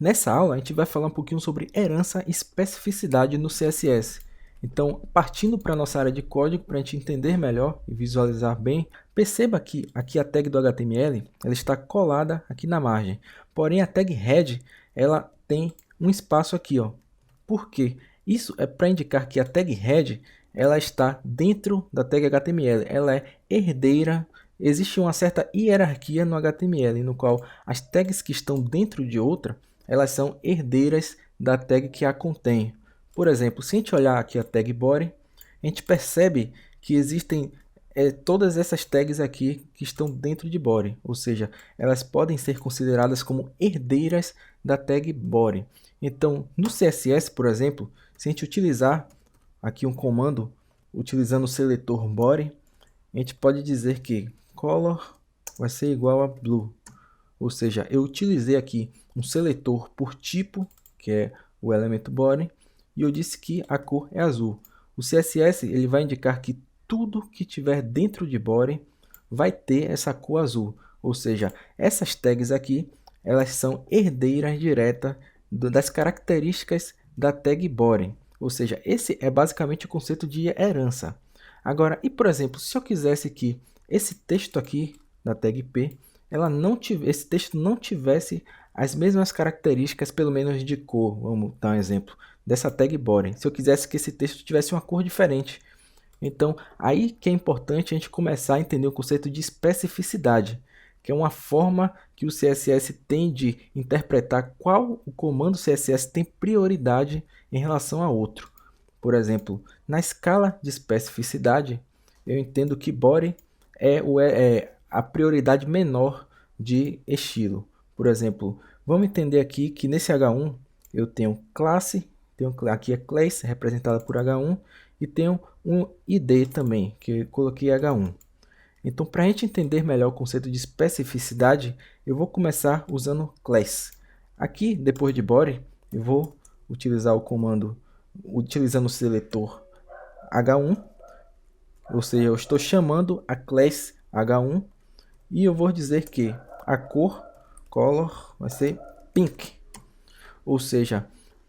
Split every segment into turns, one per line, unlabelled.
Nessa aula a gente vai falar um pouquinho sobre herança e especificidade no CSS. Então, partindo para a nossa área de código, para a gente entender melhor e visualizar bem, perceba que aqui a tag do HTML ela está colada aqui na margem. Porém, a tag head ela tem um espaço aqui. Por quê? Isso é para indicar que a tag head ela está dentro da tag HTML. Ela é herdeira. Existe uma certa hierarquia no HTML, no qual as tags que estão dentro de outra elas são herdeiras da tag que a contém. Por exemplo, se a gente olhar aqui a tag body, a gente percebe que existem todas essas tags aqui que estão dentro de body, ou seja, elas podem ser consideradas como herdeiras da tag body. Então, no CSS, por exemplo, se a gente utilizar aqui um comando utilizando o seletor body, a gente pode dizer que color vai ser igual a blue. Ou seja, eu utilizei aqui um seletor por tipo, que é o elemento body, e eu disse que a cor é azul. O CSS ele vai indicar que tudo que tiver dentro de body vai ter essa cor azul. Ou seja, essas tags aqui, elas são herdeiras diretas das características da tag body. Ou seja, esse é basicamente o conceito de herança. Agora, e por exemplo, se eu quisesse que esse texto aqui da tag P esse texto não tivesse as mesmas características, pelo menos de cor, vamos dar um exemplo, dessa tag body. Se eu quisesse que esse texto tivesse uma cor diferente. Então, aí que é importante a gente começar a entender o conceito de especificidade, que é uma forma que o CSS tem de interpretar qual o comando CSS tem prioridade em relação a outro. Por exemplo, na escala de especificidade, eu entendo que body é a prioridade menor de estilo. Por exemplo, vamos entender aqui que nesse H1 eu tenho classe, aqui a classe representada por H1 e tenho um ID também, que eu coloquei H1. Então, para a gente entender melhor o conceito de especificidade, eu vou começar usando class. Aqui, depois de body, eu vou utilizar o comando utilizando o seletor H1, ou seja, eu estou chamando a class H1 e eu vou dizer que a cor color vai ser pink. Ou seja,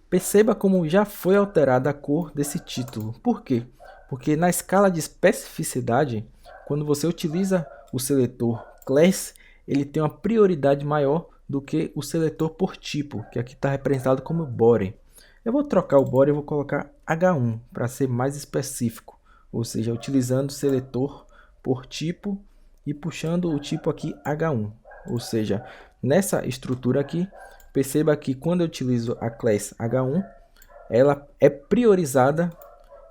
perceba como já foi alterada a cor desse título. Por quê? Porque na escala de especificidade, quando você utiliza o seletor class, ele tem uma prioridade maior do que o seletor por tipo, que aqui está representado como body. Eu vou trocar o body e vou colocar H1 para ser mais específico. Ou seja, utilizando o seletor por tipo e puxando o tipo aqui H1. Ou seja, nessa estrutura aqui, perceba que quando eu utilizo a class H1, ela é priorizada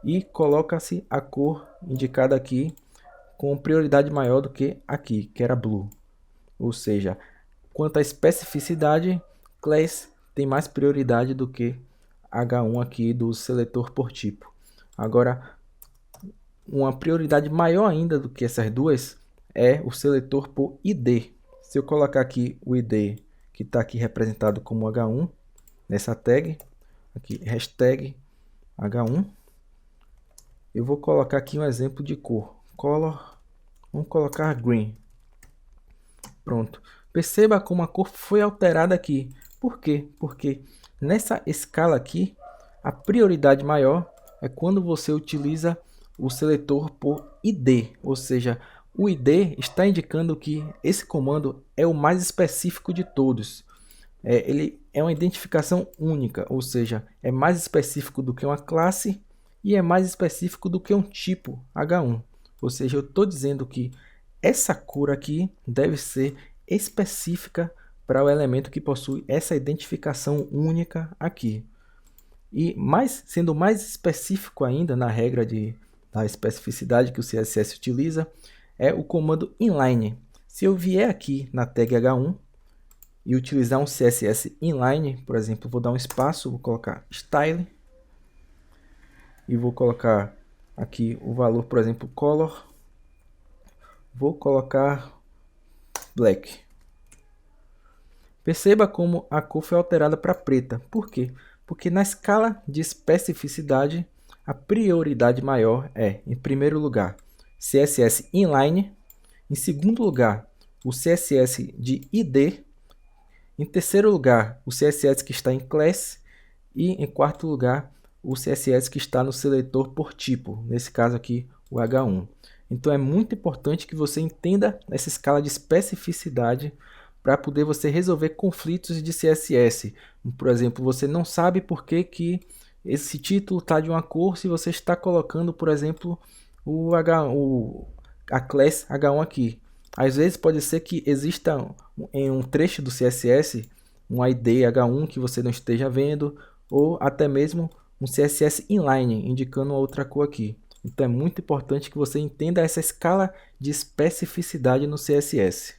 e coloca-se a cor indicada aqui com prioridade maior do que aqui, que era blue. Ou seja, quanto à especificidade, class tem mais prioridade do que H1 aqui do seletor por tipo. Agora, uma prioridade maior ainda do que essas duas é o seletor por ID. Se eu colocar aqui o ID, que está aqui representado como H1, nessa tag, aqui hashtag H1, eu vou colocar aqui um exemplo de cor, color, vamos colocar green. Pronto. Perceba como a cor foi alterada aqui. Por quê? Porque nessa escala aqui, a prioridade maior é quando você utiliza o seletor por ID, ou seja, o ID está indicando que esse comando é o mais específico de todos. Ele é uma identificação única, ou seja, é mais específico do que uma classe e é mais específico do que um tipo H1. Ou seja, eu estou dizendo que essa cor aqui deve ser específica para o elemento que possui essa identificação única aqui. E sendo mais específico ainda na regra da especificidade que o CSS utiliza, é o comando inline. Se eu vier aqui na tag H1 e utilizar um CSS inline, por exemplo, vou dar um espaço, vou colocar style e vou colocar aqui o valor, por exemplo, color, vou colocar black. Perceba como a cor foi alterada para preta. Por quê? Porque na escala de especificidade, a prioridade maior é, em primeiro lugar, CSS inline, em segundo lugar, o CSS de ID, Em terceiro lugar, o CSS que está em class. E em quarto lugar, o CSS que está no seletor por tipo, nesse caso aqui, o H1. Então é muito importante que você entenda essa escala de especificidade para poder você resolver conflitos de CSS. Por exemplo, você não sabe por que esse título está de uma cor se você está colocando, por exemplo, a class H1 aqui. Às vezes pode ser que exista em um trecho do CSS um ID H1 que você não esteja vendo, ou até mesmo um CSS inline, indicando outra cor aqui. Então é muito importante que você entenda essa escala de especificidade no CSS.